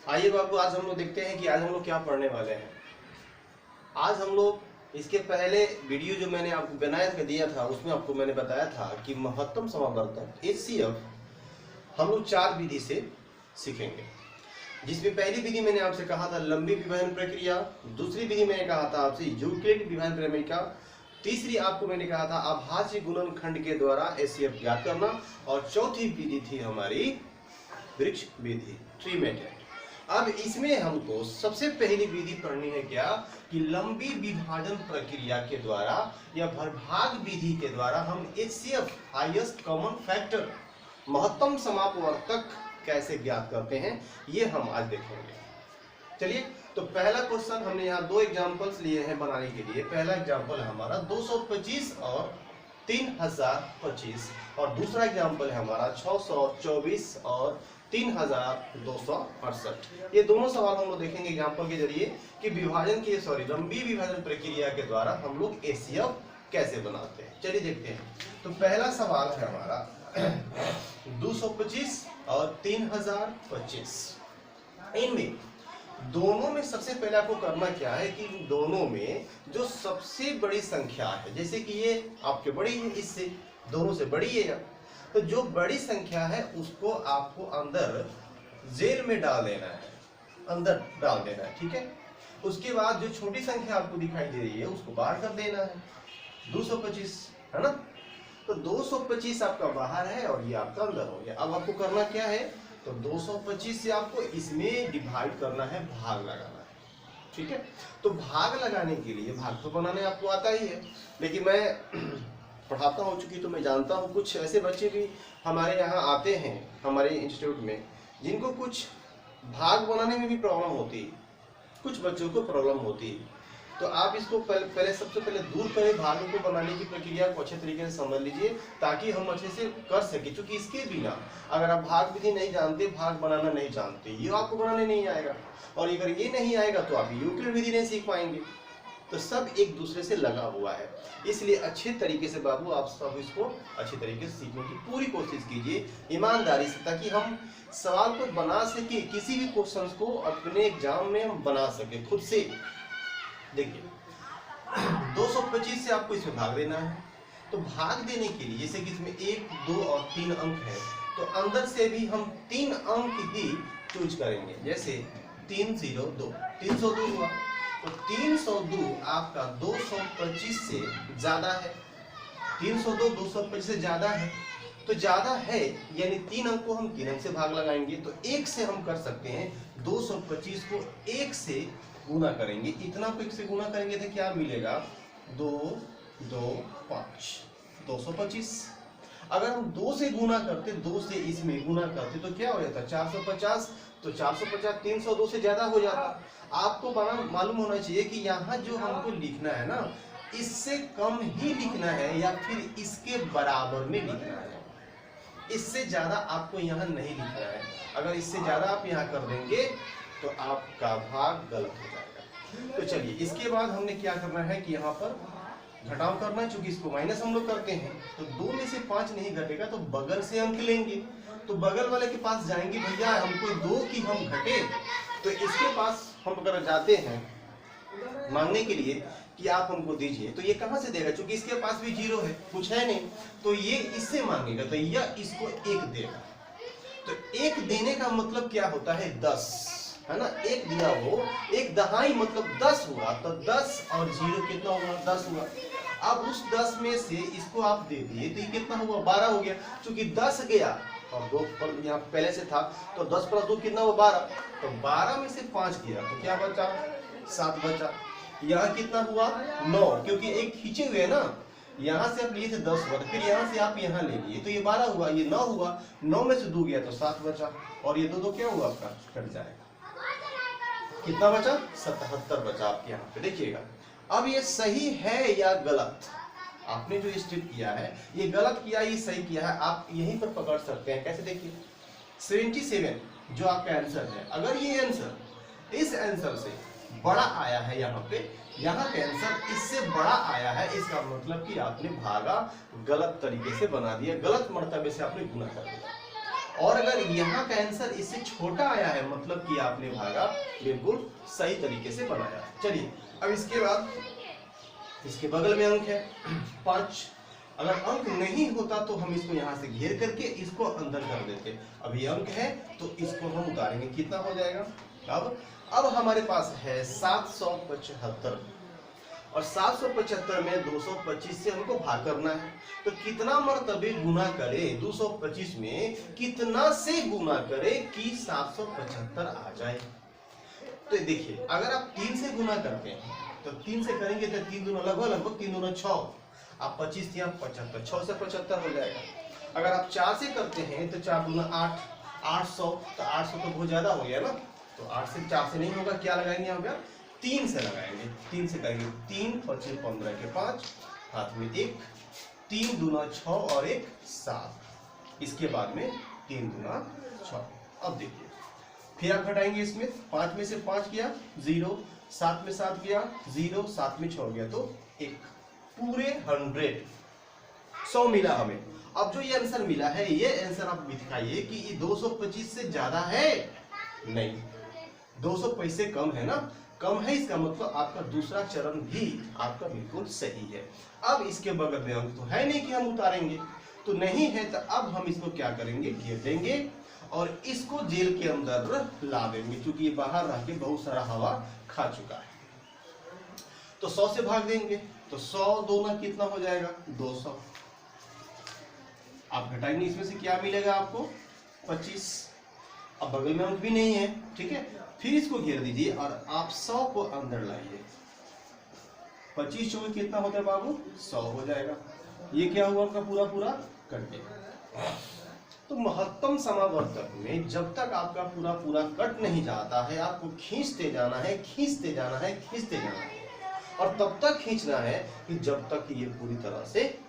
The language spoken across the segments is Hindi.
आइए बाबू, आज हम लोग देखते हैं कि आज हम लोग क्या पढ़ने वाले हैं। आज हम लोग इसके पहले वीडियो जो मैंने आपको बनाया कर दिया था, उसमें आपको मैंने बताया था कि महत्तम समावर्तक HCF हम लोग 4 विधि से सीखेंगे। जिसमें पहली विधि मैंने आपसे कहा था लंबी विभाजन प्रक्रिया, दूसरी विधि मैंने कहा था आपसे यूक्लिड विभाजन प्रमेय, तीसरी आपको मैंने कहा था अभाज्य गुणनखंड के द्वारा HCF ज्ञात करना, और चौथी विधि थी हमारी वृक्ष विधि, ट्री मेथड। अब इसमें हमको सबसे पहली विधि पढ़नी है क्या कि लंबी विभाजन प्रक्रिया के द्वारा या भरभाग विधि के द्वारा हम HCF हाईएस्ट कॉमन फैक्टर महत्तम समापवर्तक कैसे ज्ञात करते हैं, ये हम आज देखेंगे। चलिए, तो पहला क्वेश्चन हमने यहाँ 2 एग्जांपल्स लिए हैं बनाने के लिए। पहला एग्जांपल है हमारा 225 और 3025, और दूसरा एग्जांपल है हमारा 624 और 3268। ये दोनों सवाल हम लोग देखेंगे एग्जांपल के जरिए कि लंबी विभाजन प्रक्रिया के द्वारा हम लोग HCF कैसे बनाते हैं। चलिए देखते हैं। तो पहला सवाल है हमारा 225 और 3025। इनमें दोनों में सबसे पहले आपको करना क्या है कि दोनों में जो सबसे बड़ी संख्या है, जैसे कि ये आपके बड़ी है, इससे दोनों से बड़ी है, तो जो बड़ी संख्या है उसको आपको अंदर जेल में डाल देना है, अंदर डाल देना है, ठीक है। उसके बाद जो छोटी संख्या आपको दिखाई दे रही है उसको बाहर कर देना है, 225 है ना। तो 225 आपका बाहर है और ये आपका अंदर हो गया। अब आपको करना क्या है, तो 225 से आपको इसमें डिवाइड करना है, भाग लगाना है, ठीक है। तो भाग लगाने के लिए, भाग तो बनाने आपको आता ही है, लेकिन मैं पढ़ाता हो चुकी तो मैं जानता हूँ कुछ ऐसे बच्चे भी हमारे यहाँ आते हैं हमारे इंस्टीट्यूट में जिनको कुछ भाग बनाने में भी प्रॉब्लम होती है, कुछ बच्चों को प्रॉब्लम होती है। तो आप इसको पहले सबसे पहले दूर करें, भागों को बनाने की प्रक्रिया को अच्छे तरीके से समझ लीजिए ताकि हम अच्छे से कर सके। क्योंकि इसके बिना अगर आप भाग विधि नहीं जानते, भाग बनाना नहीं जानते, ये आपको बनाने नहीं आएगा, और अगर ये नहीं आएगा तो आप यूक्लिड विधि नहीं सीख पाएंगे। तो सब एक दूसरे से लगा हुआ है, इसलिए अच्छे तरीके से बाबू आप सब इसको अच्छे तरीके से सीखने की पूरी कोशिश कीजिए ईमानदारी से, ताकि हम सवाल को बना सके, किसी भी क्वेश्चन को अपने एग्जाम में हम बना सके खुद से। देखिए 225 से आपको इसमें भाग देना है, तो भाग देने के लिए जैसे कि इसमें 1, 2 और 3 अंक है, तो अंदर से भी हम 3 अंक ही चूज करेंगे। जैसे 302 302 हुआ, तो 302 आपका 225 से ज्यादा है, 302 225 से ज्यादा है, तो ज्यादा है यानी 3 अंक को हम 3 अंक से भाग लगाएंगे, तो 1 से हम कर सकते हैं 225 को 1 से गुना करेंगे। इतना को 1 से गुना करेंगे तो क्या मिलेगा, 2 2 5 225। अगर हम 2 से गुना करते, 2 से इसमें गुना करते तो क्या हो जाता, 450। तो 450 302 से ज्यादा हो जाता। आपको मालूम होना चाहिए कि यहाँ जो हमको लिखना है ना, इससे कम ही लिखना है या फिर इसके बराबर में लिखना है, इससे ज्यादा आपको यहाँ नहीं लिखना है। अगर इससे ज्यादा आप यहाँ कर देंगे तो आपका भाग गलत हो जाएगा। तो चलिए, इसके बाद हमने क्या करना है कि यहाँ पर घटाव करना है। चूंकि इसको माइनस हम लोग करते हैं तो 2 में से 5 नहीं घटेगा, तो बगल से अंक लेंगे, तो बगल वाले के पास जाएंगे, भैया हमको 2 की हम घटे, तो इसके पास हम अगर जाते हैं मांगने के लिए कि आप हमको दीजिए, तो ये कहां से देगा, क्योंकि इसके पास भी 0 है, कुछ है नहीं, तो ये इससे मांगेगा, तो यह इसको 1 देगा। तो 1 देने का मतलब क्या होता है, 10 है ना। 1 दिया हो, 1 दहाई मतलब 10 हुआ, तो 10 और 0 कितना हुआ, 10 हुआ। अब उस 10 में से इसको आप दे दिए तो ये कितना हुआ, 12 हो गया। क्योंकि 10 गया और 2 पर यहाँ पहले से था, तो 10 + 2 कितना हुआ, 12। तो 12 में से 5 गया तो क्या बचा, 7 बचा। यहाँ कितना हुआ, 9, क्योंकि 1 खींचे हुए है ना, यहाँ से आप लिए थे 10 हुआ, फिर यहाँ से आप यहाँ ले लिए तो ये 12 हुआ, ये 9 हुआ, 9 में से 2 गया तो 7 बचा, और ये 2 क्या हुआ आपका, कट जाएगा। कितना बचा, 77 बचा आपके यहाँ पे। देखिएगा अब ये सही है या गलत, आपने जो स्टेप किया है ये गलत किया, ये सही किया है, आप यहीं पर पकड़ सकते हैं। कैसे, देखिए 77 जो आपका आंसर है, अगर ये आंसर इस आंसर से बड़ा आया है, यहाँ पे यहाँ का आंसर इससे बड़ा आया है, इसका मतलब कि आपने भागा गलत तरीके से बना दिया, गलत मर्तबे से आपने गुना कर दिया। और अगर यहाँ का आंसर इससे छोटा आया है मतलब कि आपने भागा बिल्कुल सही तरीके से बनाया। चलिए अब इसके बाद इसके बगल में अंक है 5। अगर अंक नहीं होता तो हम इसको यहाँ से घेर करके इसको अंदर कर देते। अब ये अंक है तो इसको हम उतारेंगे, कितना हो जाएगा। अब हमारे पास है 775 और 775 में 225 से हमको भाग करना है। तो कितना मर्तबे गुना करें 225 में, कितना से गुना करें कि 775 आ जाए। तो देखिए अगर आप 3 से गुना करते हैं तो 3 से करेंगे तो 3 दूना लगभग 3 दूना 6, आप 25 या 75, 6 से 75 हो जाएगा। अगर आप 4 से करते हैं तो 4 दूना 8, 800, तो 800 तो बहुत ज्यादा हो गया ना, तो 8 से 4 से नहीं होगा, क्या लगाएंगे यहाँ पे 3 से लगाएंगे। 3 से करेंगे 3 5 15 के 5, हाथ में 1, 3 दूना 6 और 1 7, इसके बाद में 3 दूना 6। अब देखिए फिर आप घटाएंगे इसमें, 5 में से 5 गया 0, 7 में 7 गया 0, 7 में 6 गया तो 1, पूरे 100 मिला हमें। अब जो ये आंसर मिला है ये आंसर आप दिखाइए कि ये 225 से ज्यादा है, नहीं 225 से कम है ना, कम है, इसका मतलब आपका दूसरा चरण भी आपका बिल्कुल सही है। अब इसके बगल में अंक तो है नहीं कि हम उतारेंगे, तो नहीं है तो अब हम इसको क्या करेंगे, घेर देंगे और इसको जेल के अंदर ला देंगे, क्योंकि ये बाहर रह के बहुत सारा हवा खा चुका है। तो 100 से भाग देंगे तो 100 दूना कितना हो जाएगा 200। आप घटाएंगे इसमें से क्या मिलेगा आपको 25। अब बगल में अंक भी नहीं है, ठीक है, फिर इसको घेर दीजिए और आप 100 को अंदर लाइए। 25 चौके कितना होता है बाबू 100 हो जाएगा। ये क्या हुआ आपका पूरा पूरा कट गया। तो महत्तम समावर्तक में जब तक आपका पूरा पूरा कट नहीं जाता है, आपको खींचते जाना है, खींचते जाना है, खींचते जाना है, और तब तक खींचना है कि जब तक ये पूरी तरह से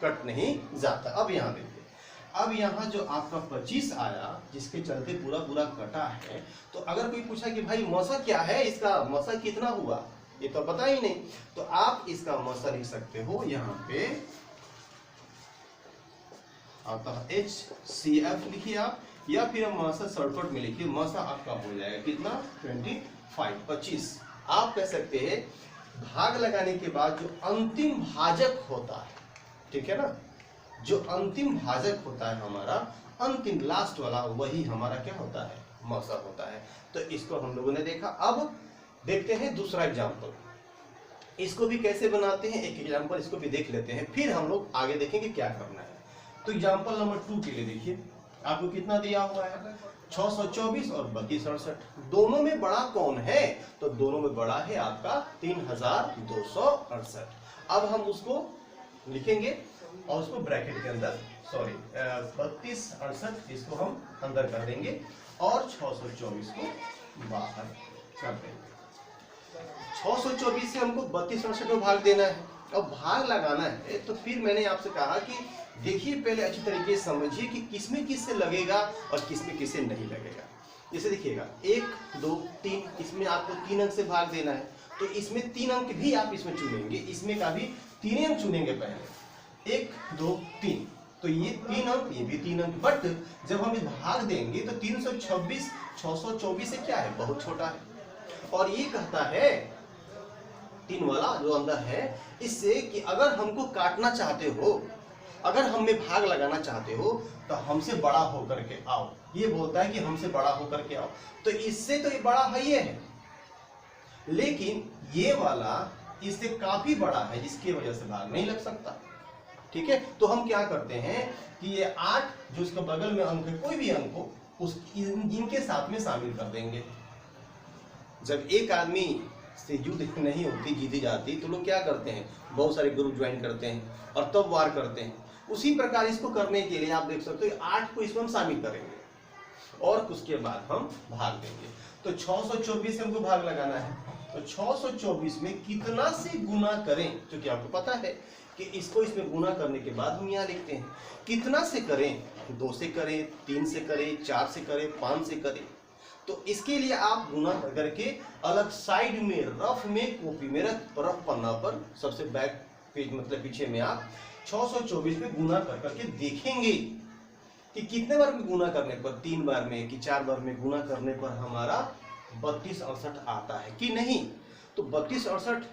कट नहीं जाता। अब यहाँ देखिए, अब यहाँ जो आपका 25 आया जिसके चलते पूरा पूरा कटा है, तो अगर कोई पूछा कि भाई मौसा क्या है, इसका मौसा कितना हुआ, ये तो पता ही नहीं, तो आप इसका मौसा लिख सकते हो यहाँ पे आता है HCF लिखिए आप, या फिर हम मौसा शॉर्टकट में लिखिए, मौसा आपका हो जाएगा कितना 25। आप कह सकते हैं भाग लगाने के बाद जो अंतिम भाजक होता है, ठीक है ना, जो अंतिम भाजक होता है हमारा अंतिम लास्ट वाला, वही हमारा क्या होता है मौसा होता है। तो इसको हम लोगों ने देखा। अब देखते हैं दूसरा एग्जाम्पल, इसको भी कैसे बनाते हैं, एक एग्जाम्पल इसको भी देख लेते हैं, फिर हम लोग आगे देखेंगे क्या करना है। तो एग्जाम्पल नंबर 2 के लिए देखिए, आपको कितना दिया हुआ है 624 और 3268, दोनों में बड़ा कौन है, तो दोनों में बड़ा है आपका 3268। अब हम उसको लिखेंगे और उसको ब्रैकेट के अंदर 3268 इसको हम अंदर कर देंगे और 624 को बाहर कर देंगे। 624 से हमको 3268 में भाग देना है। अब भाग लगाना है तो फिर मैंने आपसे कहा कि देखिए पहले अच्छी तरीके से समझिए कि किसमें किससे लगेगा और किसमें किससे नहीं लगेगा। जैसे देखिएगा 1 2 3, इसमें आपको 3 अंक से भाग देना है, तो इसमें 3 अंक भी आप इसमें चुनेंगे, इसमें का भी 3 अंक चुनेंगे पहले, 1 2 3, तो ये 3 अंक, ये भी 3 अंक, बट जब हम भाग देंगे तो 326 624 से क्या है बहुत छोटा है। और ये कहता है 3 वाला जो अंदर है, इससे कि अगर हमको काटना चाहते हो, अगर हम में भाग लगाना चाहते हो तो हमसे बड़ा होकर के आओ, ये बोलता है कि हमसे बड़ा होकर के आओ, तो इससे तो ये बड़ा है ये है, लेकिन ये वाला इससे काफी बड़ा है जिसकी वजह से भाग नहीं लग सकता। ठीक है, तो हम क्या करते हैं कि ये 8 जो इसके बगल में अंक है, कोई भी अंक हो, उस इनके साथ में शामिल कर देंगे। जब एक आदमी से युद्ध नहीं होती, जीती जाती, तो लोग क्या करते हैं, बहुत सारे ग्रुप ज्वाइन करते हैं और तब वार करते हैं। उसी प्रकार इसको करने के लिए आप देख सकते हो 8 को इसमें हम शामिल करेंगे और उसके बाद हम भाग देंगे। तो 624 से हमको भाग लगाना है, तो 624 में कितना से गुना करें, क्योंकि आपको पता है कि इसको इसमें गुना करने के बाद हम यहाँ लिखते हैं कितना से करें, 2 से करें, 3 से करें, 4 से करें, 5 से करें। तो इसके लिए आप गुना करके अलग साइड में रफ में कॉपी में रफ पन्ना पर सबसे बैक पेज मतलब पीछे में आप 624 में गुना कर करके देखेंगे कि कितने बार में गुना करने पर, 3 बार में कि 4 बार में गुना करने पर हमारा 3268 आता है कि नहीं। तो 3268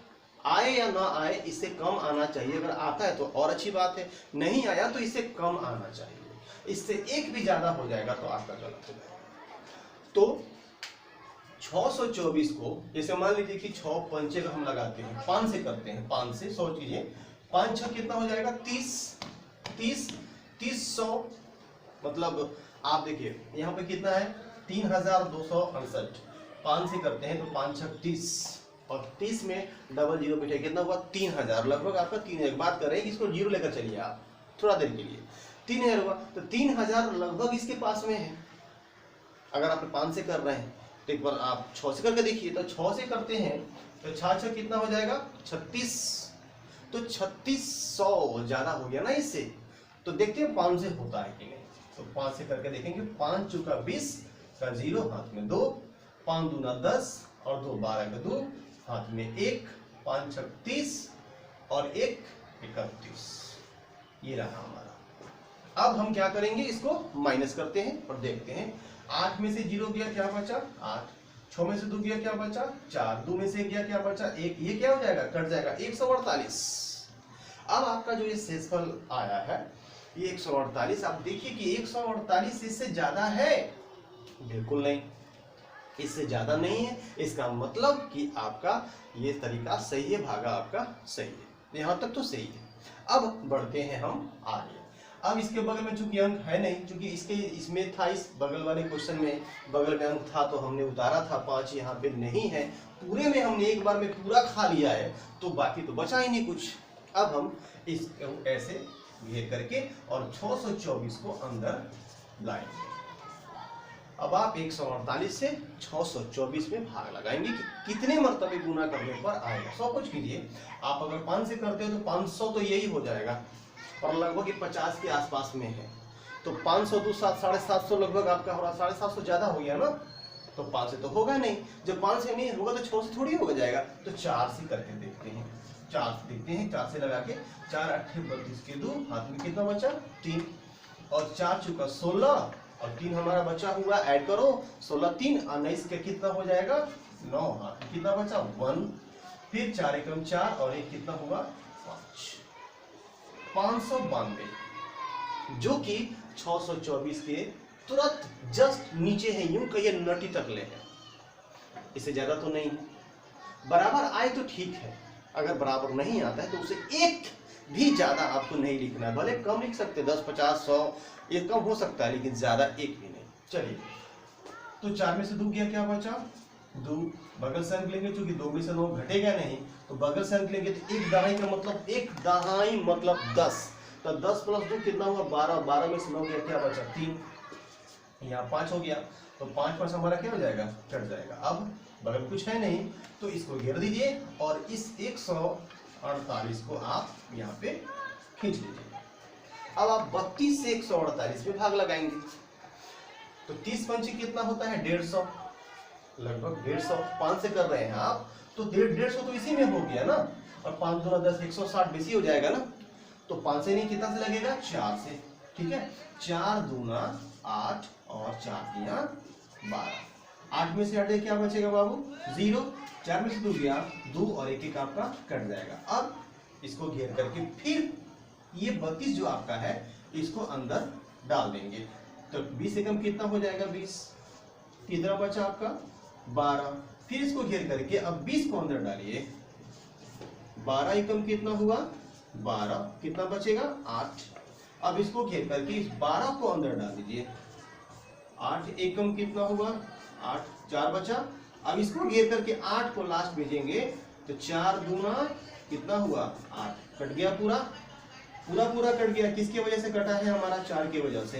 आए या ना आए, इससे कम आना चाहिए। अगर आता है तो और अच्छी बात है, नहीं आया तो इससे कम आना चाहिए। इससे एक भी ज्यादा हो जाएगा तो आपका गलत हो जाएगा। तो 624 को जैसे मान लीजिए कि 6 पंचे का हम लगाते हैं, 5 से करते हैं, 5 से 100 कीजिए, 5 6 कितना हो जाएगा 30 मतलब आप देखिए यहाँ पे कितना है 3268, 5 से करते हैं तो 5 6 30 और 30 में डबल जीरो बैठे कितना हुआ 3000, लगभग आपका 3000। बात कर रहे हैं इसको जीरो लेकर चलिए आप थोड़ा देर के लिए, 3000 हुआ तो 3000 लगभग इसके पास में है। अगर आप 5 से कर रहे हैं तो एक बार आप 6 से करके देखिए, तो 6 से करते हैं तो 6 6 कितना हो जाएगा 36, तो 3600 ज्यादा हो गया ना इससे। तो देखते हैं 5 से होता है कि नहीं। तो 5 से करके देखेंगे, 5 चौका 20 का 0 हाथ में 2, 5 दूना 10 और 2 12 का 2 हाथ में 1, 5 6 30 और 1 31, ये रहा हमारा। अब हम क्या करेंगे, इसको माइनस करते हैं और देखते हैं। 8 में से 0 गया क्या बचा 8, 6 में से 2 गया क्या बचा 4, 2 में से गया क्या बचा 1, ये क्या हो जाएगा कट जाएगा 148। अब आपका जो ये शेषफल आया है ये 148, आप देखिए कि 148 इससे ज्यादा है, बिल्कुल नहीं, इससे ज्यादा नहीं है। इसका मतलब कि आपका ये तरीका सही है, भागा आपका सही है, यहां तक तो सही है। अब बढ़ते हैं हम आगे। अब इसके बगल में चूंकि अंक है नहीं, चूंकि इसमें था, इस बगल वाले क्वेश्चन में बगल में अंक था तो हमने उतारा था 5, यहाँ पे नहीं है। पूरे में हमने एक बार में पूरा खा लिया है तो बाकी तो बचा ही नहीं कुछ। अब हम इसको ऐसे घेर करके और 624 को अंदर लाएंगे। अब आप 148 से 624 में भाग लगाएंगे कि कितने मर्तबे गुना करने पर आएगा। सब कुछ कीजिए, आप अगर 5 से करते हो तो 500 तो यही हो जाएगा और लगभग 50 के आसपास में है। तो 500 2 7 750 लगभग आपका हो रहा, 750 ज्यादा हो गया ना। तो 5 से तो होगा नहीं, जब 5 से नहीं होगा तो 6 से थोड़ी हो जाएगा। तो 4 से करके देखते हैं, 4 से देखते हैं, 4 से लगा के 4 8 32 के 2 हाथ में कितना बचा 3 और 4 चुका 16 और 3 हमारा बचा हुआ, ऐड करो 16 3 19 के कितना हो जाएगा 9, हाथ में कितना बचा 1, फिर 4 एकम 4 और 1 कितना हुआ 5, 592, जो कि 624 के तुरंत जस्ट नीचे है, यूं कहिए नटी तक ले है, इससे ज्यादा तो नहीं। बराबर आए तो ठीक है, अगर बराबर नहीं आता है तो उसे एक भी ज्यादा आपको नहीं लिखना है, भले कम लिख सकते 10 50 100 ये कम हो सकता है, लेकिन ज्यादा एक भी नहीं। चलिए, तो 4 में से 2 गया क्या बचा 2, बगल से अंक लेंगे, चूंकि 2 में से 9 घटेगा नहीं तो बगल से अंक लेंगे तो 1 दहाई का मतलब 1 दहाई मतलब 10, तो 10 प्लस 2 कितना हुआ 12, 12 में से 9 गया क्या बचा 3, यहाँ 5 हो गया, तो 5 पर हमारा क्या हो जाएगा कट जाएगा। अब बगल कुछ है नहीं तो इसको घेर दीजिए और इस 148 को आप यहाँ पे खींच लीजिए। अब आप 32 से 148 में भाग लगाएंगे तो 30 पंचे कितना होता है 150, लगभग 150। 5 से कर रहे हैं आप तो 150 तो इसी में हो गया ना, और 5 दूना 10 160 बेसी हो जाएगा ना। तो 5 से नहीं कितना से लगेगा 4 से, ठीक है, 4 दूना 8 और 4 दिया 12, 8 में से हटे क्या बचेगा बाबू 0, 4 में से 2 गया 2 और 1 1 आपका कट जाएगा। अब इसको घेर करके फिर ये 32 जो आपका है इसको अंदर डाल देंगे, तो 20 एकम कितना हो जाएगा 20, कितना बचा आपका 12, फिर इसको घेर करके अब 20 को अंदर डालिए, 12 एकम कितना हुआ 12, कितना बचेगा 8, अब इसको घेर करके इस 12 को अंदर डाल दीजिए, 8 एकम कितना हुआ 8, 4 बचा। अब इसको घेर करके 8 को लास्ट भेजेंगे तो 4 दूना कितना हुआ 8, कट गया पूरा कट गया। किसकी वजह से कटा है हमारा 4 की वजह से,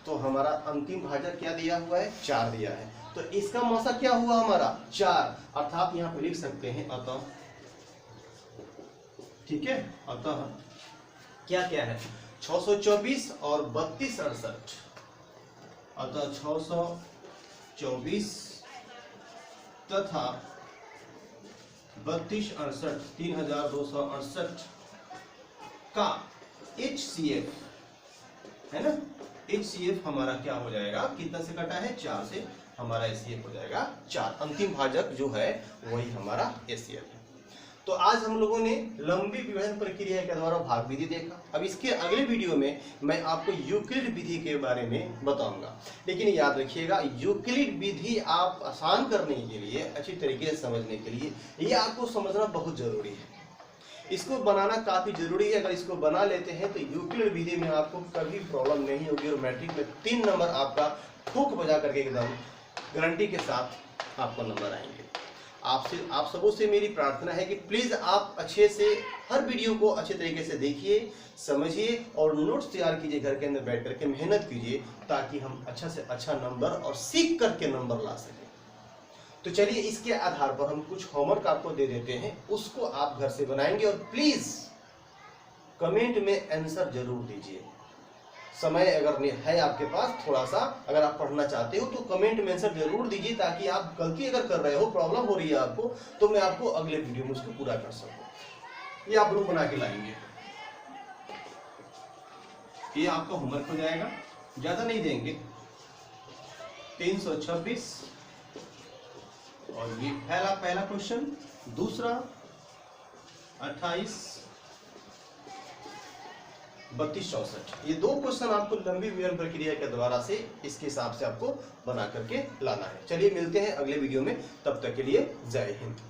तो हमारा अंतिम भाजक क्या दिया हुआ है 4 दिया है, तो इसका मौसा क्या हुआ हमारा 4, अर्थात यहाँ पे लिख सकते हैं अतः, ठीक है, अतः क्या क्या है 624 और 32 68, अतः 624 तथा 32 68 3268 का HCF है ना, HCF हमारा क्या हो जाएगा, कितना से कटा है 4 से, हमारा HCF हो जाएगा 4। अंतिम भाजक जो है वही हमारा HCF है। तो आज हम लोगों ने लंबी विभाजन प्रक्रिया के द्वारा भाग विधि देखा। अब इसके अगले वीडियो में मैं आपको यूक्लिड विधि के बारे में बताऊंगा। लेकिन याद रखिएगा, यूक्लिड विधि आप आसान करने के लिए, अच्छी तरीके से समझने के लिए, ये आपको समझना बहुत जरूरी है। इसको बनाना काफी जरूरी है। अगर इसको बना लेते हैं तो यूक्लिड विधि में आपको कभी प्रॉब्लम नहीं होगी और मैट्रिक में 3 नंबर आपका ठोक बजा करके एकदम गारंटी के साथ आपको नंबर आएंगे। आप सबों से मेरी प्रार्थना है कि प्लीज आप अच्छे से हर वीडियो को अच्छे तरीके से देखिए, समझिए और नोट्स तैयार कीजिए, घर के अंदर बैठ करके मेहनत कीजिए, ताकि हम अच्छा से अच्छा नंबर और सीख करके नंबर ला सकें। तो चलिए, इसके आधार पर हम कुछ होमवर्क आपको दे देते हैं, उसको आप घर से बनाएंगे और प्लीज कमेंट में आंसर जरूर दीजिए। समय अगर है आपके पास थोड़ा सा, अगर आप पढ़ना चाहते हो तो कमेंट में आंसर जरूर दीजिए, ताकि आप गलती अगर कर रहे हो, प्रॉब्लम हो रही है आपको, तो मैं आपको अगले वीडियो में उसको पूरा कर सकूं। ये आप लोग बना के लाएंगे, ये आपका होमवर्क हो जाएगा, ज्यादा नहीं देंगे। 326 और ये पहला क्वेश्चन, दूसरा 28, 32, 64। ये 2 क्वेश्चन आपको लंबी विवरण प्रक्रिया के द्वारा से इसके हिसाब से आपको बना करके लाना है। चलिए मिलते हैं अगले वीडियो में, तब तक के लिए जय हिंद।